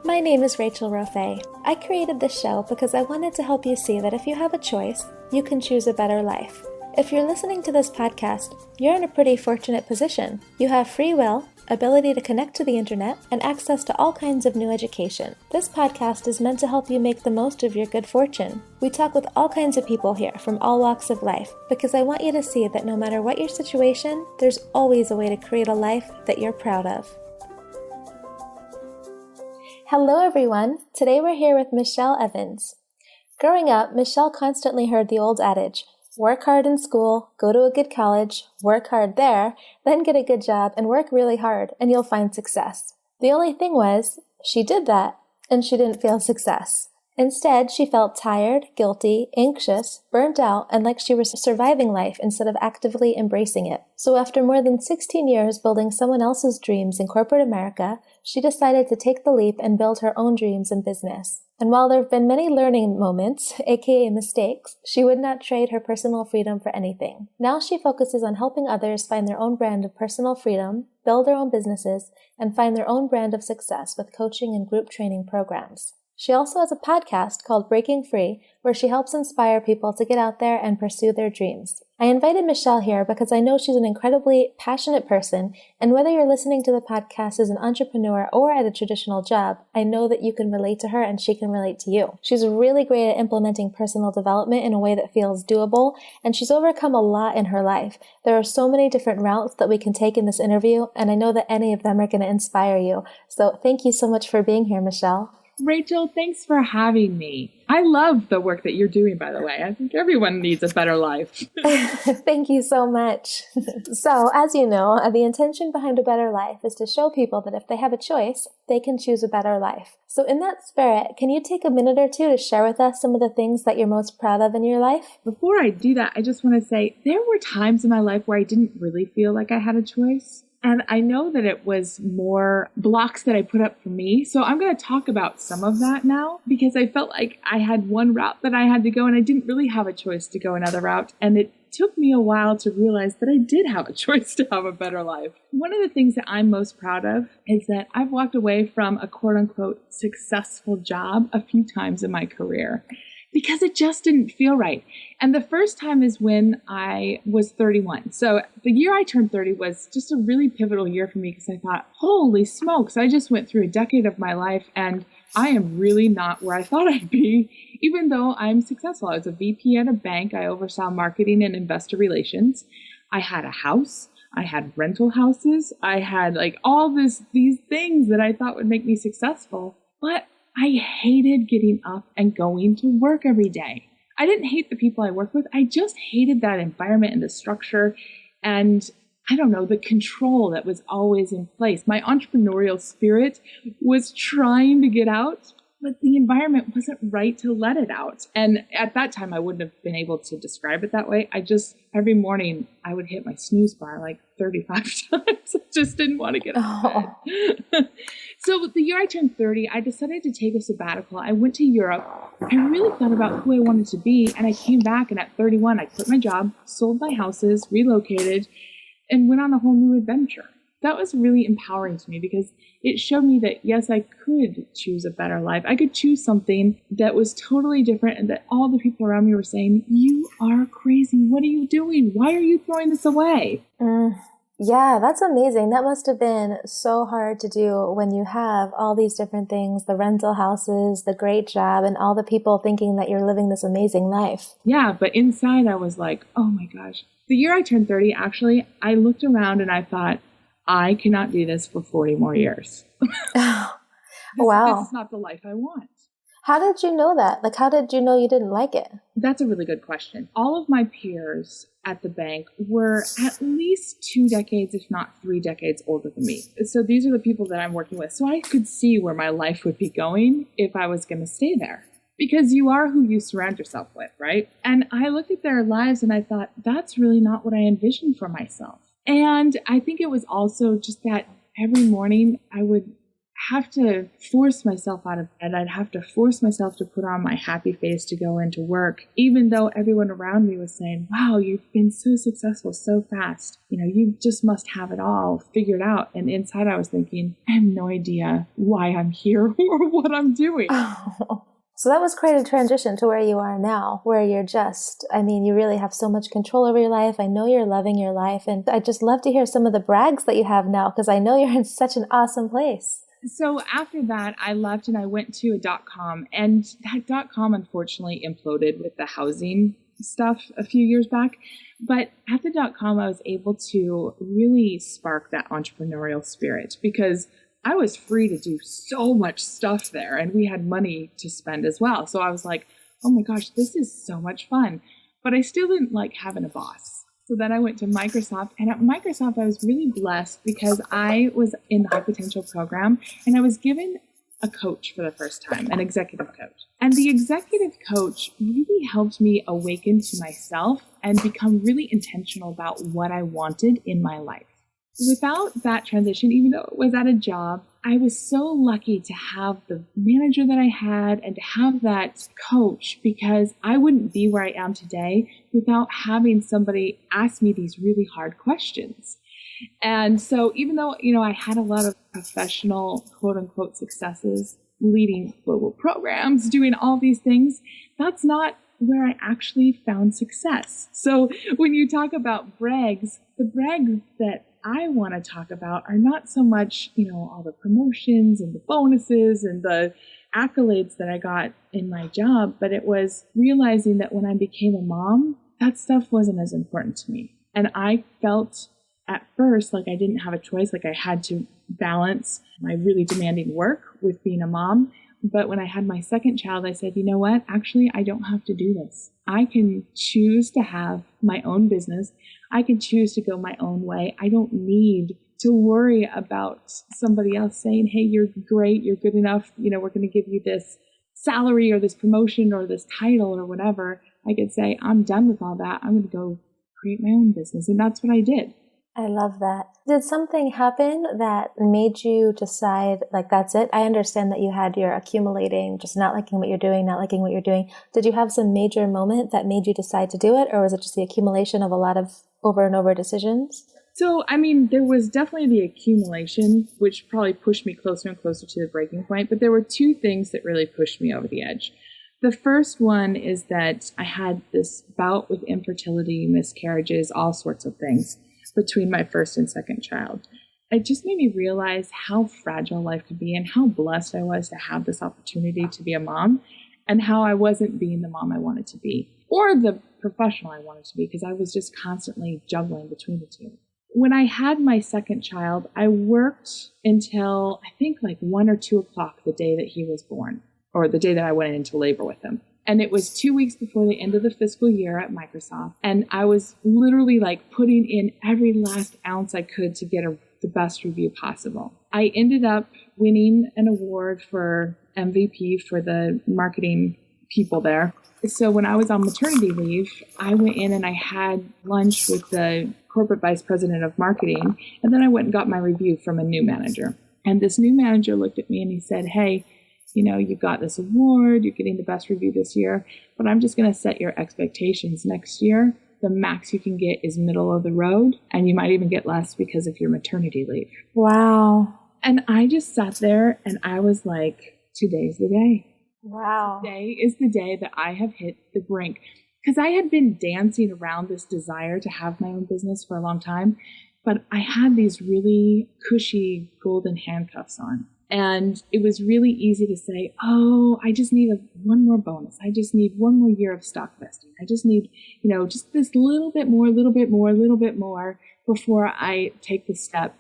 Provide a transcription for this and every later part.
My name is Rachel Rofe. I created this show because I wanted to help you see that if you have a choice, you can choose a better life. If you're listening to this podcast, you're in a pretty fortunate position. You have free will, ability to connect to the internet, and access to all kinds of new education. This podcast is meant to help you make the most of your good fortune. We talk with all kinds of people here from all walks of life because I want you to see that no matter what your situation, there's always a way to create a life that you're proud of. Hello everyone, today we're here with Michelle Evans. Growing up, Michelle constantly heard the old adage, work hard in school, go to a good college, work hard there, then get a good job and work really hard and you'll find success. The only thing was, she did that and she didn't feel success. Instead, she felt tired, guilty, anxious, burnt out, and like she was surviving life instead of actively embracing it. So after more than 16 years building someone else's dreams in corporate America, she decided to take the leap and build her own dreams and business. And while there have been many learning moments, aka mistakes, she would not trade her personal freedom for anything. Now she focuses on helping others find their own brand of personal freedom, build their own businesses, and find their own brand of success with coaching and group training programs. She also has a podcast called Breaking Free, where she helps inspire people to get out there and pursue their dreams. I invited Michelle here because I know she's an incredibly passionate person, and whether you're listening to the podcast as an entrepreneur or at a traditional job, I know that you can relate to her and she can relate to you. She's really great at implementing personal development in a way that feels doable, and she's overcome a lot in her life. There are so many different routes that we can take in this interview, and I know that any of them are going to inspire you. So thank you so much for being here, Michelle. Rachel, thanks for having me. I love the work that you're doing, by the way. I think everyone needs a better life. Thank you so much. So, as you know, the intention behind A Better Life is to show people that if they have a choice, they can choose a better life. So in that spirit, can you take a minute or two to share with us some of the things that you're most proud of in your life? Before I do that, I just want to say there were times in my life where I didn't really feel like I had a choice. And I know that it was more blocks that I put up for me. So I'm going to talk about some of that now because I felt like I had one route that I had to go and I didn't really have a choice to go another route. And it took me a while to realize that I did have a choice to have a better life. One of the things that I'm most proud of is that I've walked away from a quote unquote successful job a few times in my career, because it just didn't feel right. And the first time is when I was 31. So the year I turned 30 was just a really pivotal year for me because I thought, holy smokes, I just went through a decade of my life and I am really not where I thought I'd be, even though I'm successful. I was a VP at a bank. I oversaw marketing and investor relations. I had a house. I had rental houses. I had like all these things that I thought would make me successful. But I hated getting up and going to work every day. I didn't hate the people I worked with. I just hated that environment and the structure and, I don't know, the control that was always in place. My entrepreneurial spirit was trying to get out, but the environment wasn't right to let it out. And at that time, I wouldn't have been able to describe it that way. Every morning, I would hit my snooze bar like 35 times. I just didn't want to get out of bed. So the year I turned 30, I decided to take a sabbatical. I went to Europe. I really thought about who I wanted to be. And I came back, and at 31, I quit my job, sold my houses, relocated, and went on a whole new adventure. That was really empowering to me because it showed me that, yes, I could choose a better life. I could choose something that was totally different and that all the people around me were saying, you are crazy. What are you doing? Why are you throwing this away? Yeah, that's amazing. That must have been so hard to do when you have all these different things, the rental houses, the great job, and all the people thinking that you're living this amazing life. Yeah, but inside I was like, oh my gosh. The year I turned 30, actually, I looked around and I thought, I cannot do this for 40 more years. Wow. This is not the life I want. How did you know that? Like, how did you know you didn't like it? That's a really good question. All of my peers at the bank were at least 2 decades, if not 3 decades older than me. So these are the people that I'm working with. So I could see where my life would be going if I was going to stay there. Because you are who you surround yourself with, right? And I looked at their lives and I thought, that's really not what I envisioned for myself. And I think it was also just that every morning I would have to force myself out of bed. I'd have to force myself to put on my happy face to go into work, even though everyone around me was saying, wow, you've been so successful so fast. You just must have it all figured out. And inside I was thinking, I have no idea why I'm here or what I'm doing. Oh. So that was quite a transition to where you are now, where you're you really have so much control over your life. I know you're loving your life. And I'd just love to hear some of the brags that you have now, because I know you're in such an awesome place. So after that, I left and I went to a .com, and that .com unfortunately imploded with the housing stuff a few years back. But at the .com, I was able to really spark that entrepreneurial spirit because I was free to do so much stuff there, and we had money to spend as well. So I was like, oh my gosh, this is so much fun. But I still didn't like having a boss. So then I went to Microsoft, and at Microsoft, I was really blessed because I was in the High Potential program, and I was given a coach for the first time, an executive coach. And the executive coach really helped me awaken to myself and become really intentional about what I wanted in my life. Without that transition, even though it was at a job, I was so lucky to have the manager that I had and to have that coach, because I wouldn't be where I am today without having somebody ask me these really hard questions. And so even though, I had a lot of professional, quote unquote, successes, leading global programs, doing all these things, that's not where I actually found success. So when you talk about brags, the brags that I want to talk about are not so much, all the promotions and the bonuses and the accolades that I got in my job, but it was realizing that when I became a mom, that stuff wasn't as important to me. And I felt at first like I didn't have a choice, like I had to balance my really demanding work with being a mom. But when I had my second child, I said, you know what? Actually, I don't have to do this. I can choose to have my own business. I can choose to go my own way. I don't need to worry about somebody else saying, hey, you're great, you're good enough, we're going to give you this salary or this promotion or this title or whatever. I could say, I'm done with all that. I'm going to go create my own business. And that's what I did. I love that. Did something happen that made you decide, like, that's it? I understand that you had your accumulating, just not liking what you're doing, not liking what you're doing. Did you have some major moment that made you decide to do it? Or was it just the accumulation of a lot of over and over decisions? So, there was definitely the accumulation, which probably pushed me closer and closer to the breaking point. But there were two things that really pushed me over the edge. The first one is that I had this bout with infertility, miscarriages, all sorts of things between my first and second child. It just made me realize how fragile life could be and how blessed I was to have this opportunity to be a mom, and how I wasn't being the mom I wanted to be or the professional I wanted to be, because I was just constantly juggling between the two. When I had my second child, I worked until I think like 1 or 2 o'clock the day that he was born, or the day that I went into labor with him. And it was 2 weeks before the end of the fiscal year at Microsoft. And I was literally like putting in every last ounce I could to get the best review possible. I ended up winning an award for MVP for the marketing people there. So when I was on maternity leave, I went in and I had lunch with the corporate vice president of marketing. And then I went and got my review from a new manager. And this new manager looked at me and he said, hey, you got this award, you're getting the best review this year, but I'm just going to set your expectations. Next year, the max you can get is middle of the road, and you might even get less because of your maternity leave. Wow. And I just sat there and I was like, today's the day. Wow. Today is the day that I have hit the brink. Because I had been dancing around this desire to have my own business for a long time, but I had these really cushy golden handcuffs on. And it was really easy to say, oh, I just need one more bonus. I just need one more year of stock vesting. I just need, just this little bit more before I take the step.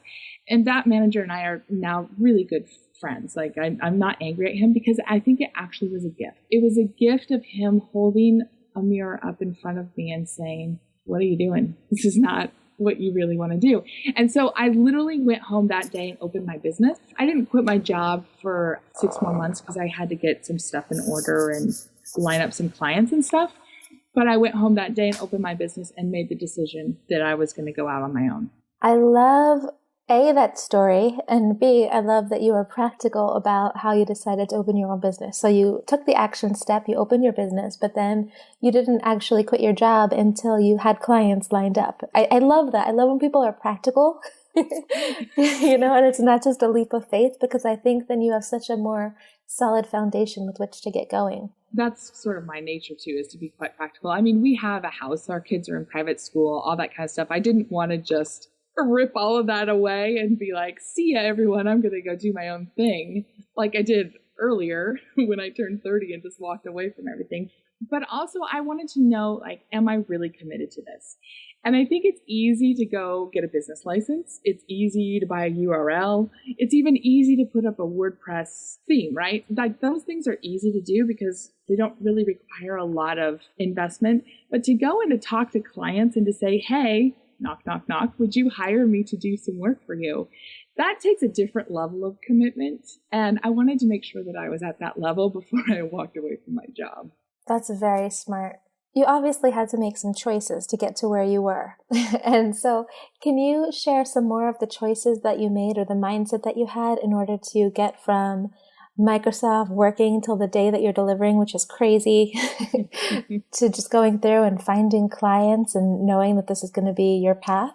And that manager and I are now really good friends. Like I'm not angry at him, because I think it actually was a gift. It was a gift of him holding a mirror up in front of me and saying, what are you doing? This is not what you really want to do. And so I literally went home that day and opened my business. I didn't quit my job for 6 more months because I had to get some stuff in order and line up some clients and stuff. But I went home that day and opened my business and made the decision that I was going to go out on my own. I love A, that story, and B, I love that you were practical about how you decided to open your own business. So you took the action step, you opened your business, but then you didn't actually quit your job until you had clients lined up. I love that. I love when people are practical, and it's not just a leap of faith, because I think then you have such a more solid foundation with which to get going. That's sort of my nature too, is to be quite practical. I mean, we have a house, our kids are in private school, all that kind of stuff. I didn't want to just rip all of that away and be like, see ya, everyone, I'm going to go do my own thing, like I did earlier when I turned 30 and just walked away from everything. But also I wanted to know, like, am I really committed to this? And I think it's easy to go get a business license. It's easy to buy a URL. It's even easy to put up a WordPress theme, right? Like, those things are easy to do because they don't really require a lot of investment. But to go and to talk to clients and to say, hey, knock, knock, knock, would you hire me to do some work for you? That takes a different level of commitment. And I wanted to make sure that I was at that level before I walked away from my job. That's very smart. You obviously had to make some choices to get to where you were. And so can you share some more of the choices that you made or the mindset that you had in order to get from Microsoft working till the day that you're delivering, which is crazy, to just going through and finding clients and knowing that this is going to be your path?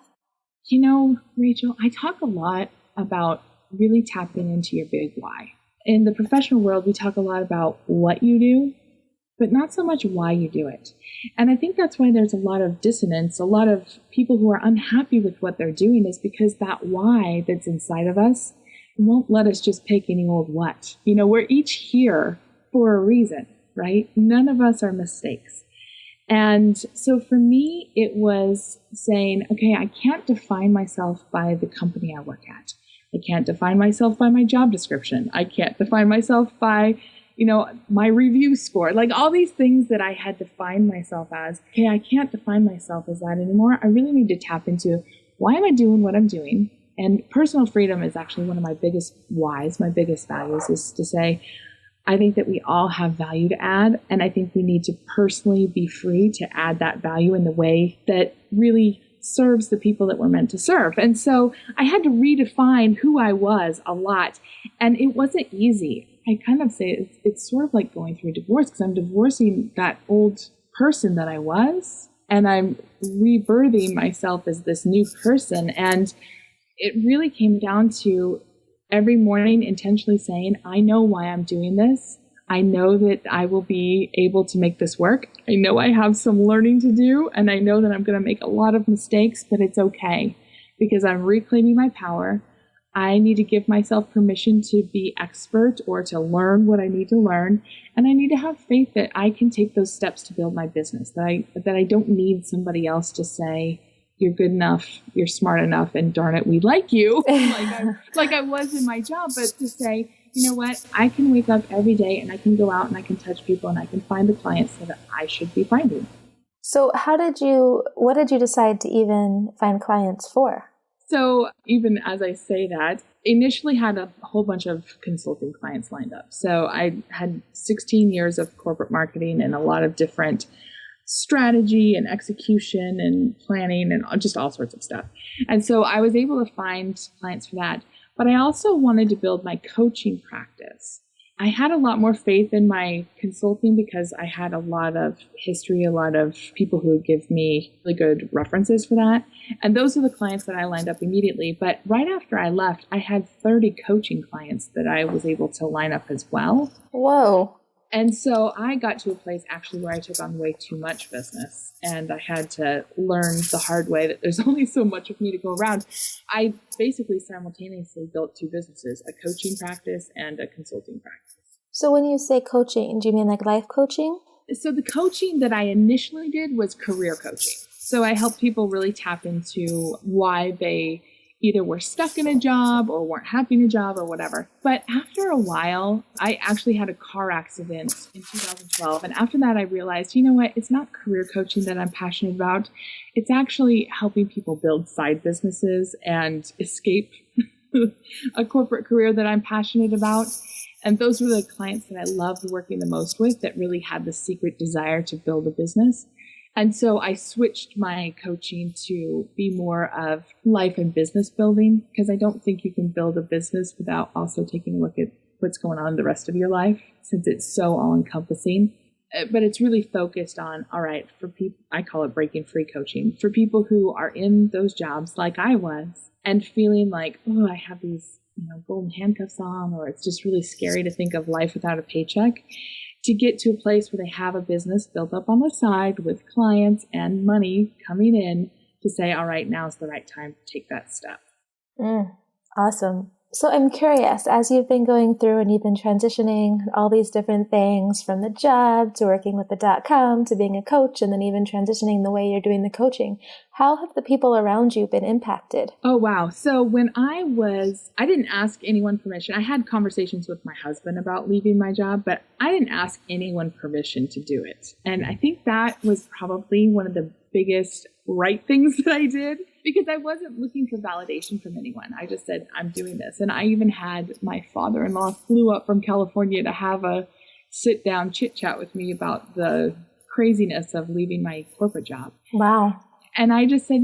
You know, Rachel, I talk a lot about really tapping into your big why. In the professional world, we talk a lot about what you do, but not so much why you do it. And I think that's why there's a lot of dissonance. A lot of people who are unhappy with what they're doing is because that why that's inside of us won't let us just pick any old what. You know, we're each here for a reason, right? None of us are mistakes. And so for me, it was saying, okay, I can't define myself by the company I work at. I can't define myself by my job description. I can't define myself by my review score, like all these things that I had defined myself as. Okay, I can't define myself as that anymore. I really need to tap into, why am I doing what I'm doing? And personal freedom is actually one of my biggest whys, my biggest values, is to say, I think that we all have value to add. And I think we need to personally be free to add that value in the way that really serves the people that we're meant to serve. And so I had to redefine who I was a lot. And it wasn't easy. I kind of say it's sort of like going through a divorce, because I'm divorcing that old person that I was, and I'm rebirthing myself as this new person. And it really came down to every morning intentionally saying, I know why I'm doing this. I know that I will be able to make this work. I know I have some learning to do, and I know that I'm going to make a lot of mistakes, but it's okay, because I'm reclaiming my power. I need to give myself permission to be expert or to learn what I need to learn. And I need to have faith that I can take those steps to build my business, that I don't need somebody else to say, you're good enough, you're smart enough, and darn it, we like you, like I was in my job. But to say, you know what, I can wake up every day and I can go out and I can touch people and I can find the clients that I should be finding. So what did you decide to even find clients for? So even as I say that, initially had a whole bunch of consulting clients lined up. So I had 16 years of corporate marketing and a lot of different strategy and execution and planning and just all sorts of stuff. And so I was able to find clients for that. But I also wanted to build my coaching practice. I had a lot more faith in my consulting because I had a lot of history, a lot of people who would give me really good references for that. And those are the clients that I lined up immediately. But right after I left, I had 30 coaching clients that I was able to line up as well. Whoa. And so I got to a place actually where I took on way too much business, and I had to learn the hard way that there's only so much of me to go around. I basically simultaneously built two businesses, a coaching practice and a consulting practice. So when you say coaching, do you mean like life coaching? So the coaching that I initially did was career coaching. So I helped people really tap into why they either were stuck in a job or weren't happy in a job or whatever. But after a while, I actually had a car accident in 2012. And after that, I realized, you know what? It's not career coaching that I'm passionate about. It's actually helping people build side businesses and escape a corporate career that I'm passionate about. And those were the clients that I loved working the most with, that really had the secret desire to build a business. And so I switched my coaching to be more of life and business building, because I don't think you can build a business without also taking a look at what's going on in the rest of your life, since it's so all encompassing. But it's really focused on, all right, for people, I call it breaking free coaching, for people who are in those jobs like I was and feeling like, oh, I have these golden handcuffs on, or it's just really scary to think of life without a paycheck, to get to a place where they have a business built up on the side with clients and money coming in, to say, all right, now's the right time to take that step. Awesome. So I'm curious, as you've been going through and you've been transitioning all these different things, from the job to working with the .com to being a coach, and then even transitioning the way you're doing the coaching, how have the people around you been impacted? Oh, wow. So when I didn't ask anyone permission. I had conversations with my husband about leaving my job, but I didn't ask anyone permission to do it. And I think that was probably one of the biggest right things that I did, because I wasn't looking for validation from anyone. I just said, I'm doing this. And I even had my father-in-law flew up from California to have a sit-down chit-chat with me about the craziness of leaving my corporate job. Wow. And I just said,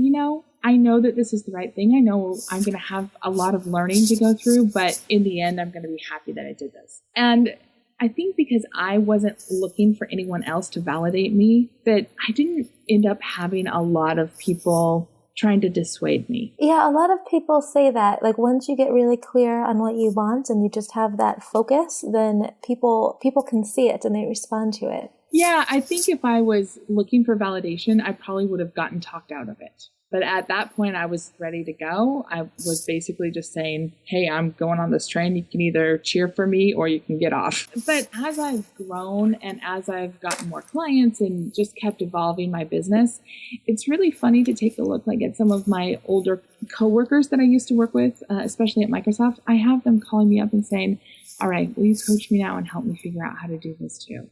I know that this is the right thing. I know I'm going to have a lot of learning to go through, but in the end, I'm going to be happy that I did this. And I think because I wasn't looking for anyone else to validate me, that I didn't end up having a lot of people trying to dissuade me. Yeah, a lot of people say that, like, once you get really clear on what you want and you just have that focus, then people can see it and they respond to it. Yeah, I think if I was looking for validation, I probably would have gotten talked out of it. But at that point, I was ready to go. I was basically just saying, hey, I'm going on this train. You can either cheer for me or you can get off. But as I've grown and as I've gotten more clients and just kept evolving my business, it's really funny to take a look like at some of my older coworkers that I used to work with, especially at Microsoft. I have them calling me up and saying, all right, will you coach me now and help me figure out how to do this too?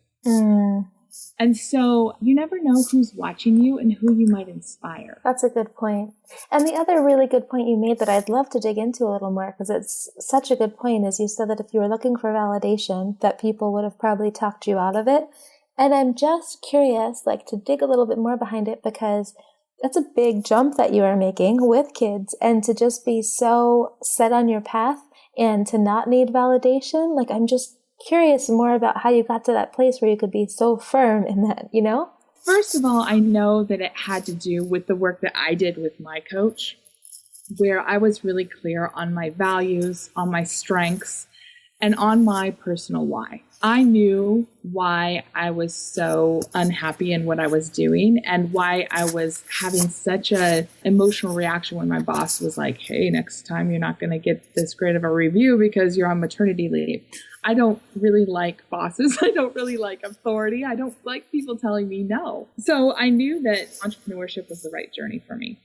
And so you never know who's watching you and who you might inspire. That's a good point. And the other really good point you made that I'd love to dig into a little more, because it's such a good point, is you said that if you were looking for validation, that people would have probably talked you out of it. And I'm just curious, like, to dig a little bit more behind it, because that's a big jump that you are making with kids, and to just be so set on your path and to not need validation. Like, I'm just curious more about how you got to that place where you could be so firm in that, First of all, I know that it had to do with the work that I did with my coach, where I was really clear on my values, on my strengths, and on my personal why. I knew why I was so unhappy in what I was doing and why I was having such an emotional reaction when my boss was like, hey, next time you're not going to get this great of a review because you're on maternity leave. I don't really like bosses. I don't really like authority. I don't like people telling me no. So I knew that entrepreneurship was the right journey for me.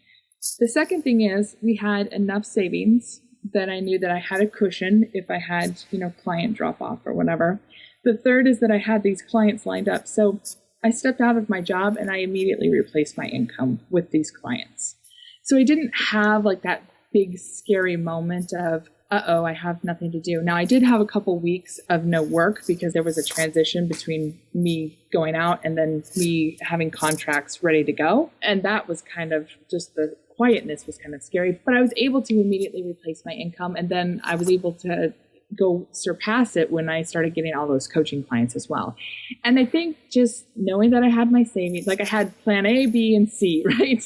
The second thing is we had enough savings that I knew that I had a cushion if I had, client drop off or whatever. The third is that I had these clients lined up. So I stepped out of my job and I immediately replaced my income with these clients. So I didn't have like that big scary moment of, uh-oh, I have nothing to do. Now, I did have a couple weeks of no work because there was a transition between me going out and then me having contracts ready to go. And that was kind of just the quietness was kind of scary. But I was able to immediately replace my income. And then I was able to go surpass it when I started getting all those coaching clients as well. And I think just knowing that I had my savings, like I had plan A, B, and C, right?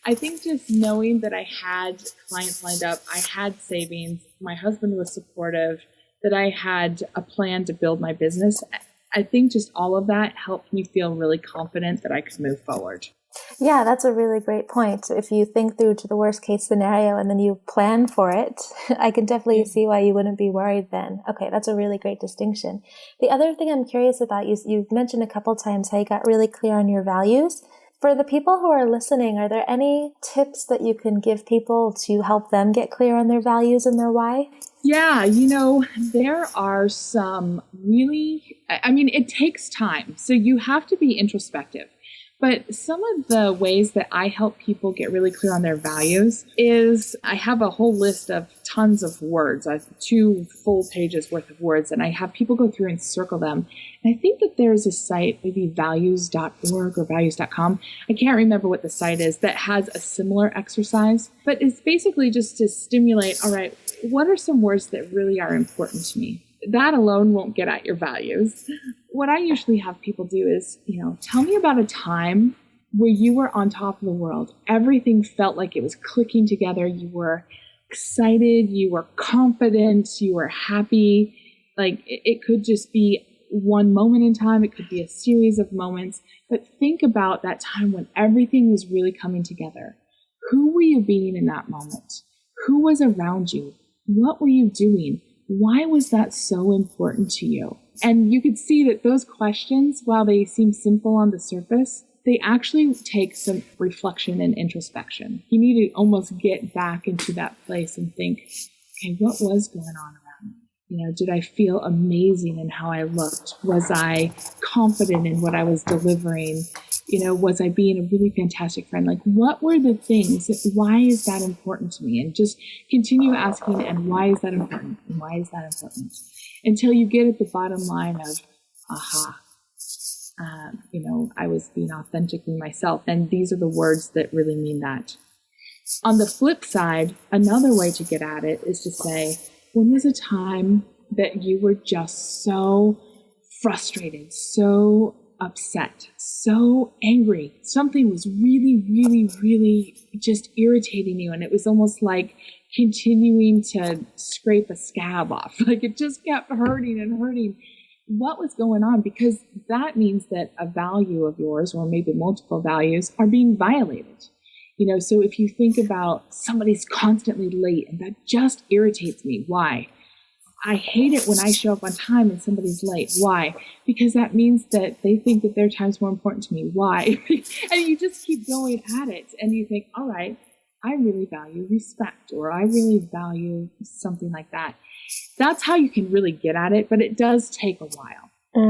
I think just knowing that I had clients lined up, I had savings, my husband was supportive, that I had a plan to build my business. I think just all of that helped me feel really confident that I could move forward. Yeah, that's a really great point. If you think through to the worst case scenario and then you plan for it, I can definitely see why you wouldn't be worried then. Okay, that's a really great distinction. The other thing I'm curious about, you mentioned a couple times how you got really clear on your values. For the people who are listening, are there any tips that you can give people to help them get clear on their values and their why? Yeah, there are some really, it takes time. So you have to be introspective. But some of the ways that I help people get really clear on their values is I have a whole list of tons of words. I have 2 full pages worth of words, and I have people go through and circle them. And I think that there's a site, maybe values.org or values.com. I can't remember what the site is that has a similar exercise, but it's basically just to stimulate, all right, what are some words that really are important to me? That alone won't get at your values. What I usually have people do is, tell me about a time where you were on top of the world. Everything felt like it was clicking together. You were excited, you were confident, you were happy. Like it could just be one moment in time. It could be a series of moments. But think about that time when everything was really coming together. Who were you being in that moment? Who was around you? What were you doing? Why was that so important to you? And you could see that those questions, while they seem simple on the surface, they actually take some reflection and introspection. You need to almost get back into that place and think, okay, what was going on around me? Did I feel amazing in how I looked? Was I confident in what I was delivering? Was I being a really fantastic friend? Like, what were the things? Why is that important to me? And just continue asking, and why is that important? And why is that important? Until you get at the bottom line of, aha, I was being authentically myself. And these are the words that really mean that. On the flip side, another way to get at it is to say, when was a time that you were just so frustrated, so upset, so angry? Something was really, really, really just irritating you. And it was almost like continuing to scrape a scab off. Like it just kept hurting and hurting. What was going on? Because that means that a value of yours, or maybe multiple values, are being violated. So if you think about somebody's constantly late and that just irritates me. Why? I hate it when I show up on time and somebody's late. Why? Because that means that they think that their time's more important to me. Why? And you just keep going at it and you think, all right, I really value respect, or I really value something like that. That's how you can really get at it, but it does take a while.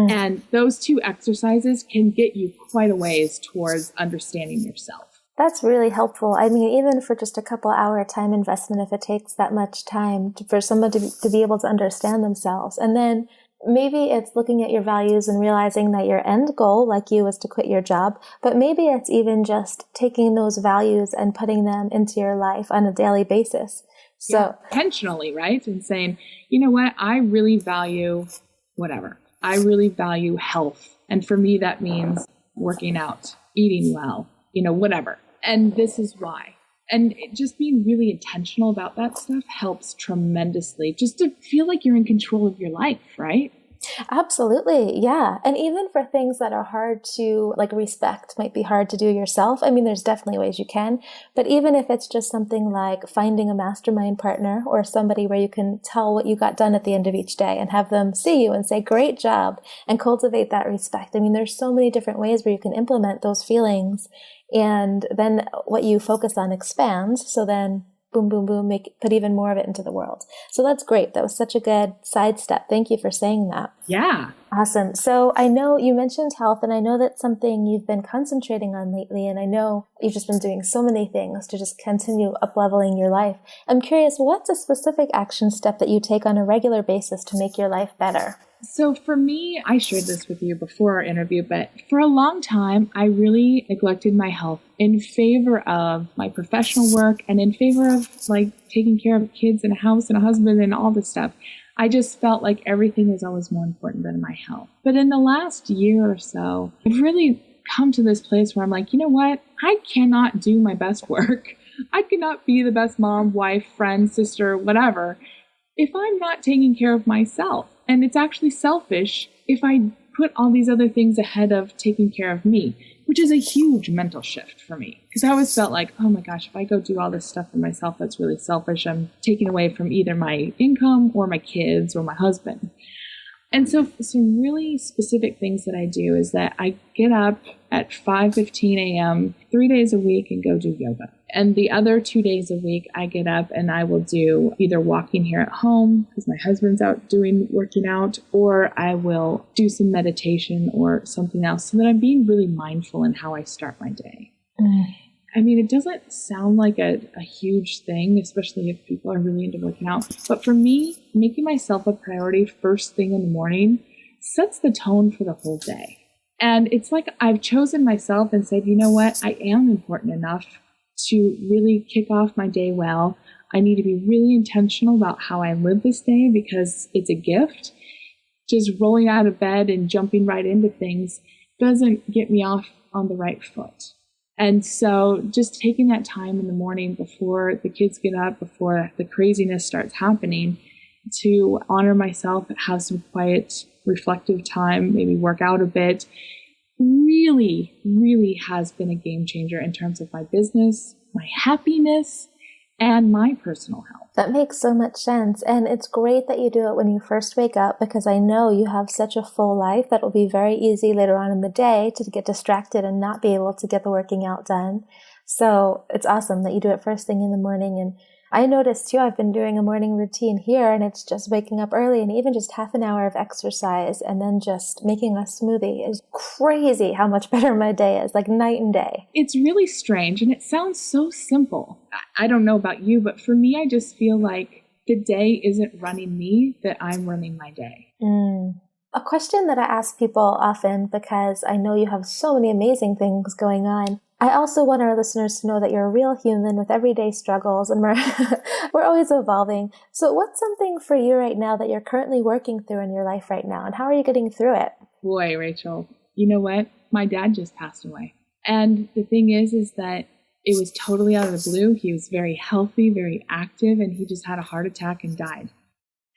And those 2 exercises can get you quite a ways towards understanding yourself. That's really helpful. I mean, even for just a couple hour time investment, if it takes that much time for someone to be able to understand themselves. And then maybe it's looking at your values and realizing that your end goal, like you, is to quit your job. But maybe it's even just taking those values and putting them into your life on a daily basis. So intentionally, right? And saying, you know what? I really value whatever. I really value health. And for me, that means working out, eating well, whatever. And this is why. And just being really intentional about that stuff helps tremendously, just to feel like you're in control of your life, right? Absolutely. Yeah. And even for things that are hard to respect, might be hard to do yourself. I mean, there's definitely ways you can, but even if it's just something like finding a mastermind partner or somebody where you can tell what you got done at the end of each day and have them see you and say, great job, and cultivate that respect. I mean, there's so many different ways where you can implement those feelings, and then what you focus on expands. So then boom, boom, boom, put even more of it into the world. So that's great. That was such a good sidestep. Thank you for saying that. Yeah. Awesome. So I know you mentioned health, and I know that's something you've been concentrating on lately. And I know you've just been doing so many things to just continue up-leveling your life. I'm curious, what's a specific action step that you take on a regular basis to make your life better? So for me, I shared this with you before our interview, but for a long time, I really neglected my health in favor of my professional work and in favor of taking care of kids and a house and a husband and all this stuff. I just felt like everything was always more important than my health. But in the last year or so, I've really come to this place where I'm like, you know what? I cannot do my best work. I cannot be the best mom, wife, friend, sister, whatever, if I'm not taking care of myself. And it's actually selfish if I put all these other things ahead of taking care of me, which is a huge mental shift for me. Because I always felt like, oh my gosh, if I go do all this stuff for myself, that's really selfish. I'm taking away from either my income or my kids or my husband. And so some really specific things that I do is that I get up at 5:15 a.m. 3 days a week and go do yoga. And the other 2 days a week, I get up and I will do either walking here at home because my husband's out working out, or I will do some meditation or something else so that I'm being really mindful in how I start my day. I mean, it doesn't sound like a huge thing, especially if people are really into working out. But for me, making myself a priority first thing in the morning sets the tone for the whole day. And it's like I've chosen myself and said, you know what? I am important enough to really kick off my day well. I need to be really intentional about how I live this day because it's a gift. Just rolling out of bed and jumping right into things doesn't get me off on the right foot. And so just taking that time in the morning before the kids get up, before the craziness starts happening, to honor myself, have some quiet, reflective time, maybe work out a bit, really, really has been a game changer in terms of my business, my happiness, and my personal health. That makes so much sense. And it's great that you do it when you first wake up, because I know you have such a full life that will be very easy later on in the day to get distracted and not be able to get the working out done. So it's awesome that you do it first thing in the morning. And I noticed too, I've been doing a morning routine here, and it's just waking up early and even just half an hour of exercise and then just making a smoothie is crazy how much better my day is, like night and day. It's really strange, and it sounds so simple. I don't know about you, but for me, I just feel like the day isn't running me, that I'm running my day. A question that I ask people often, because I know you have so many amazing things going on, I also want our listeners to know that you're a real human with everyday struggles, and we're always evolving. So what's something for you right now that you're currently working through in your life right now, and how are you getting through it? Boy, Rachel, you know what? My dad just passed away. And the thing is that it was totally out of the blue. He was very healthy, very active, and he just had a heart attack and died.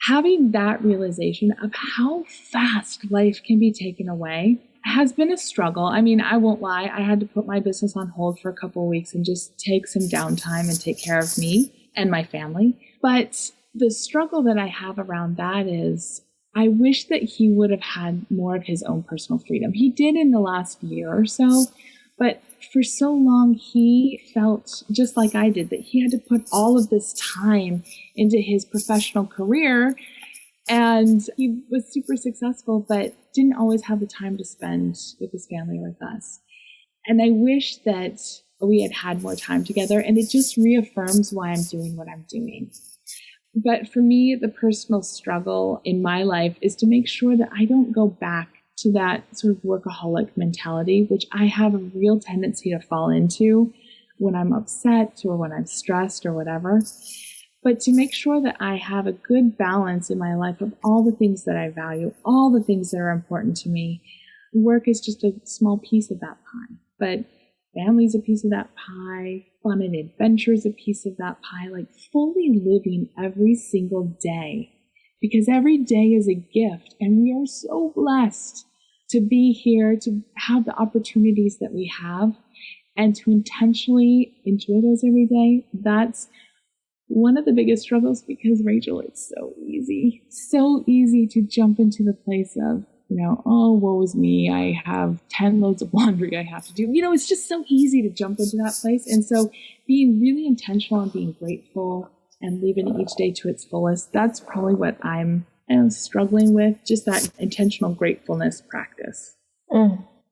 Having that realization of how fast life can be taken away has been a struggle. I mean, I won't lie. I had to put my business on hold for a couple of weeks and just take some downtime and take care of me and my family. But the struggle that I have around that is I wish that he would have had more of his own personal freedom. He did in the last year or so, but for so long he felt just like I did, that he had to put all of this time into his professional career. And he was super successful, but didn't always have the time to spend with his family or with us. And I wish that we had had more time together, and it just reaffirms why I'm doing what I'm doing. But for me, the personal struggle in my life is to make sure that I don't go back to that sort of workaholic mentality, which I have a real tendency to fall into when I'm upset or when I'm stressed or whatever. But to make sure that I have a good balance in my life of all the things that I value, all the things that are important to me. Work is just a small piece of that pie, but family's a piece of that pie. Fun and adventure is a piece of that pie, like fully living every single day, because every day is a gift, and we are so blessed to be here, to have the opportunities that we have, and to intentionally enjoy those every day. That's one of the biggest struggles, because Rachel, it's so easy to jump into the place of, oh, woe is me. I have 10 loads of laundry I have to do. It's just so easy to jump into that place. And so being really intentional and being grateful and living each day to its fullest, that's probably what I'm struggling with, just that intentional gratefulness practice.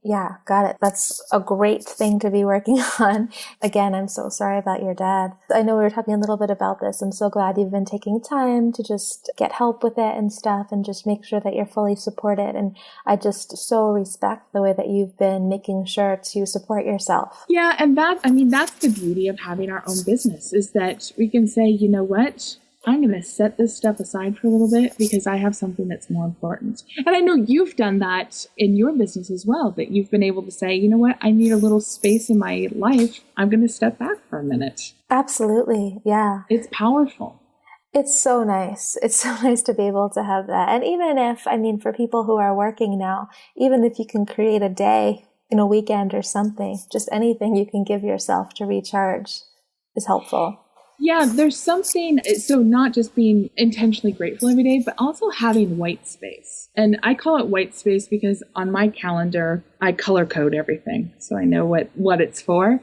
Yeah, got it. That's a great thing to be working on. Again, I'm so sorry about your dad. I know we were talking a little bit about this. I'm so glad you've been taking time to just get help with it and stuff, and just make sure that you're fully supported. And I just so respect the way that you've been making sure to support yourself. Yeah, and that's the beauty of having our own business, is that we can say, you know what? I'm going to set this stuff aside for a little bit because I have something that's more important. And I know you've done that in your business as well, that you've been able to say, you know what, I need a little space in my life. I'm going to step back for a minute. Absolutely. Yeah. It's powerful. It's so nice. It's so nice to be able to have that. And even if, for people who are working now, even if you can create a day in a weekend or something, just anything you can give yourself to recharge is helpful. Yeah, there's something, so not just being intentionally grateful every day, but also having white space. And I call it white space because on my calendar, I color code everything. So I know what it's for.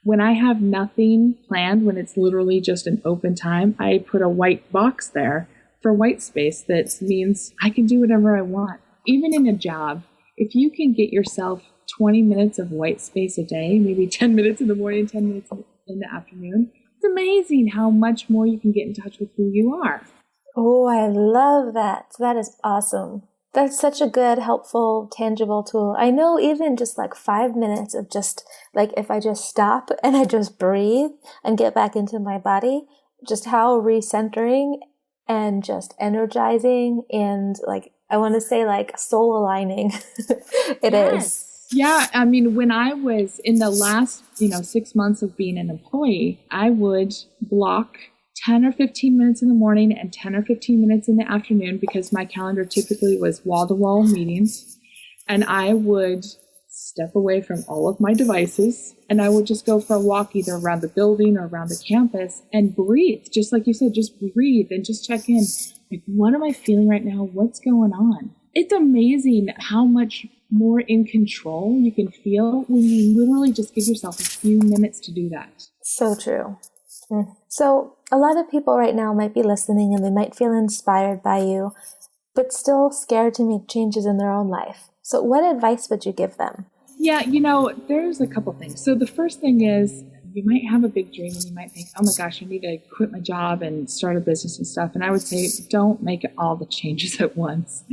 When I have nothing planned, when it's literally just an open time, I put a white box there for white space. That means I can do whatever I want. Even in a job, if you can get yourself 20 minutes of white space a day, maybe 10 minutes in the morning, 10 minutes in the afternoon, it's amazing how much more you can get in touch with who you are. Oh, I love that. That is awesome. That's such a good, helpful, tangible tool. I know even just like 5 minutes of just like if I just stop and I just breathe and get back into my body, just how recentering and just energizing and like, I want to say like soul aligning it is. Yeah, I mean, when I was in the last, 6 months of being an employee, I would block 10 or 15 minutes in the morning and 10 or 15 minutes in the afternoon because my calendar typically was wall-to-wall meetings. And I would step away from all of my devices and I would just go for a walk either around the building or around the campus and breathe. Just like you said, just breathe and just check in. Like, what am I feeling right now? What's going on? It's amazing how much more in control you can feel when you literally just give yourself a few minutes to do that. So true. So a lot of people right now might be listening and they might feel inspired by you, but still scared to make changes in their own life. So what advice would you give them? Yeah, there's a couple things. So the first thing is you might have a big dream and you might think, oh my gosh, I need to quit my job and start a business and stuff. And I would say, don't make all the changes at once.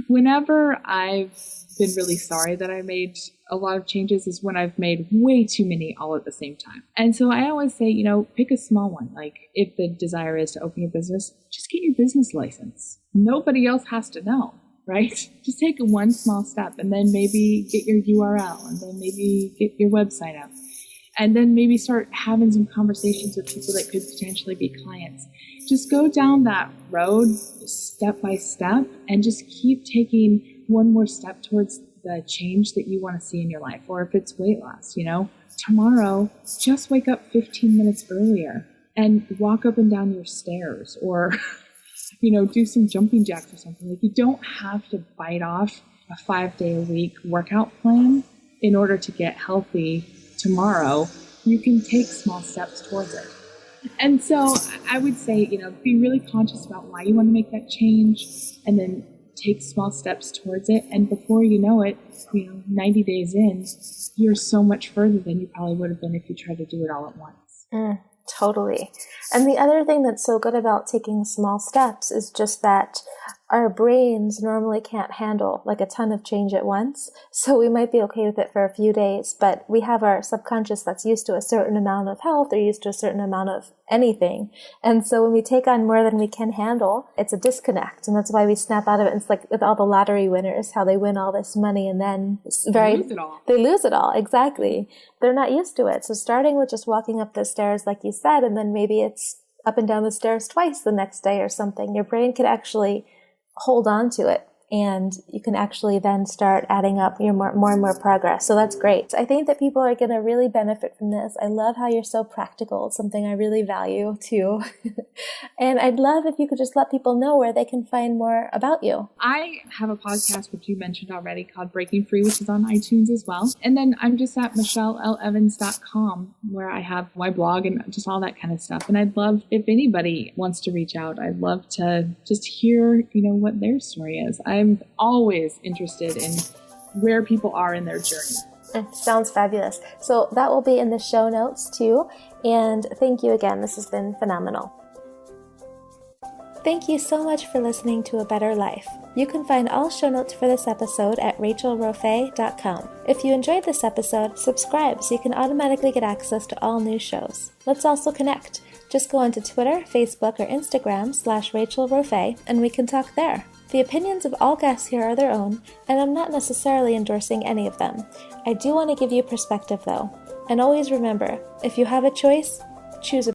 Whenever I've been really sorry that I made a lot of changes is when I've made way too many all at the same time. And so I always say, pick a small one. Like if the desire is to open your business, just get your business license. Nobody else has to know, right? Just take one small step and then maybe get your URL and then maybe get your website up. And then maybe start having some conversations with people that could potentially be clients. Just go down that road step by step and just keep taking one more step towards the change that you want to see in your life. Or if it's weight loss, tomorrow, just wake up 15 minutes earlier and walk up and down your stairs or, do some jumping jacks or something. Like you don't have to bite off a 5-day-a-week workout plan in order to get healthy tomorrow. You can take small steps towards it. And so I would say, be really conscious about why you want to make that change and then take small steps towards it. And before you know it, 90 days in, you're so much further than you probably would have been if you tried to do it all at once. Totally. And the other thing that's so good about taking small steps is just that our brains normally can't handle like a ton of change at once. So we might be okay with it for a few days, but we have our subconscious that's used to a certain amount of health or used to a certain amount of anything. And so when we take on more than we can handle, it's a disconnect. And that's why we snap out of it. And it's like with all the lottery winners, how they win all this money and then they lose it all. They lose it all. Exactly. They're not used to it. So starting with just walking up the stairs, like you said, and then maybe it's up and down the stairs twice the next day or something, your brain could actually hold on to it and you can actually then start adding up your more and more progress. So that's great. I think that people are going to really benefit from this. I love how you're so practical. It's something I really value too. And I'd love if you could just let people know where they can find more about you. I have a podcast, which you mentioned already, called Breaking Free, which is on iTunes as well. And then I'm just at michellelevans.com, where I have my blog and just all that kind of stuff. And I'd love, if anybody wants to reach out, I'd love to just hear, what their story is. I'm always interested in where people are in their journey. Sounds fabulous. So that will be in the show notes too. And thank you again. This has been phenomenal. Thank you so much for listening to A Better Life. You can find all show notes for this episode at rachelroffe.com. If you enjoyed this episode, subscribe so you can automatically get access to all new shows. Let's also connect. Just go onto Twitter, Facebook, or Instagram /RachelRoffe and we can talk there. The opinions of all guests here are their own, and I'm not necessarily endorsing any of them. I do want to give you perspective though. And always remember, if you have a choice, choose a